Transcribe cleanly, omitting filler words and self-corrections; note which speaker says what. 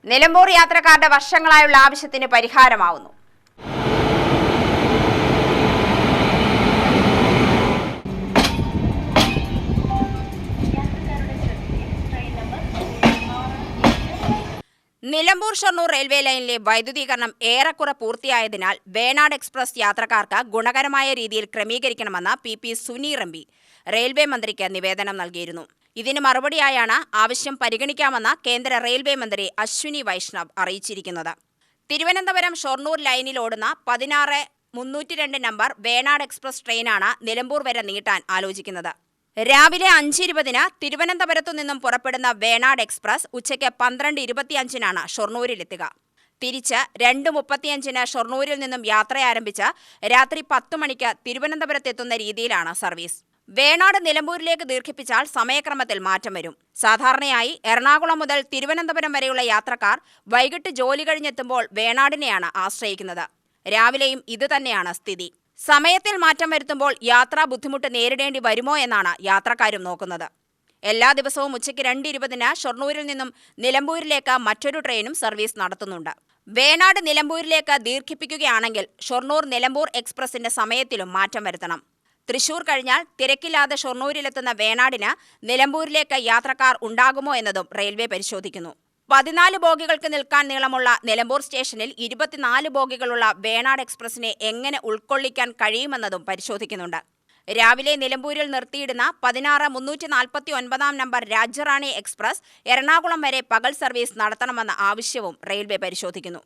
Speaker 1: നിലമ്പൂർ യാത്രക്കാരുടെ വർഷങ്ങളായുള്ള ആവശ്യത്തിന് പരിഹാരമാവുന്നു. നിലമ്പൂർ ഷൊർണൂർ റെയിൽവേ ലൈനിലെ വൈദ്യുതീകരണം ഏറെക്കുറെ പൂർത്തിയായതിനാൽ വേണാട് എക്സ്പ്രസ് യാത്രക്കാർക്ക് ഗുണകരമായ രീതിയിൽ ക്രമീകരിക്കണമെന്ന് P Suneer M P railway മന്ത്രിക്ക് നിവേദനം നൽകിയിരുന്നു. ഇതിന് മറുപടിയായാണ് ആവശ്യം പരിഗണിക്കാമെന്ന് കേന്ദ്ര റെയിൽവേ മന്ത്രി അശ്വിനി വൈഷ്ണവ് അറിയിച്ചിരിക്കുന്നത്. തിരുവനന്തപുരം ഷൊർണൂർ ലൈനിൽ ഓടുന്ന 16-302 നമ്പർ വേണാട് എക്സ്പ്രസ് ട്രെയിനാണ് നിലമ്പൂർ വരെ നീട്ടാൻ ആലോചിക്കുന്നത്. രാവിലെ 5:20 തിരുവനന്തപുരത്തു നിന്നും പുറപ്പെടുന്ന വേണാട് എക്സ്പ്രസ് ഉച്ചയ്ക്ക് 12:25 ഷൊർണൂരിലെത്തുക. തിരിച്ച് 2:35 ഷൊർണൂരിൽ നിന്നും യാത്ര ആരംഭിച്ച് രാത്രി 10 മണിക്ക് തിരുവനന്തപുരത്തെത്തുന്ന രീതിയിലാണ് സർവീസ്. വേണാട് നിലമ്പൂരിലേക്ക് ദീർഘിപ്പിച്ചാൽ സമയക്രമത്തിൽ മാറ്റം വരും. സാധാരണയായി എറണാകുളം മുതൽ തിരുവനന്തപുരം വരെയുള്ള യാത്രക്കാർ വൈകിട്ട് ജോലി കഴിഞ്ഞെത്തുമ്പോൾ വേണാടിനെയാണ് ആശ്രയിക്കുന്നത്. രാവിലെയും ഇതുതന്നെയാണ് സ്ഥിതി. സമയത്തിൽ മാറ്റം വരുത്തുമ്പോൾ യാത്രാ ബുദ്ധിമുട്ട് നേരിടേണ്ടി വരുമോ എന്നാണ് യാത്രക്കാരും നോക്കുന്നത്. എല്ലാ ദിവസവും ഉച്ചയ്ക്ക് 2:20 ഷൊർണൂരിൽ നിന്നും നിലമ്പൂരിലേക്ക് മറ്റൊരു ട്രെയിനും സർവീസ് നടത്തുന്നുണ്ട്. വേണാട് നിലമ്പൂരിലേക്ക് ദീർഘിപ്പിക്കുകയാണെങ്കിൽ ഷൊർണൂർ നിലമ്പൂർ എക്സ്പ്രസിന്റെ സമയത്തിലും മാറ്റം വരുത്തണം. തൃശൂർ കഴിഞ്ഞാൽ തിരക്കില്ലാതെ ഷൊർണൂരിലെത്തുന്ന വേണാടിന് നിലമ്പൂരിലേക്ക് യാത്രക്കാർ ഉണ്ടാകുമോ എന്നതും റെയിൽവേ പരിശോധിക്കുന്നു. 14 ബോഗികൾക്ക് നിൽക്കാൻ നീളമുള്ള നിലമ്പൂർ സ്റ്റേഷനിൽ 24 ബോഗികളുള്ള വേണാട് എക്സ്പ്രസിനെ എങ്ങനെ ഉൾക്കൊള്ളിക്കാൻ കഴിയുമെന്നതും പരിശോധിക്കുന്നുണ്ട്. രാവിലെ നിലമ്പൂരിൽ നിർത്തിയിടുന്ന 16-349 നമ്പർ രാജ്യറാണി എക്സ്പ്രസ് എറണാകുളം വരെ പകൽ സർവീസ് നടത്തണമെന്ന ആവശ്യവും റെയിൽവേ പരിശോധിക്കുന്നു.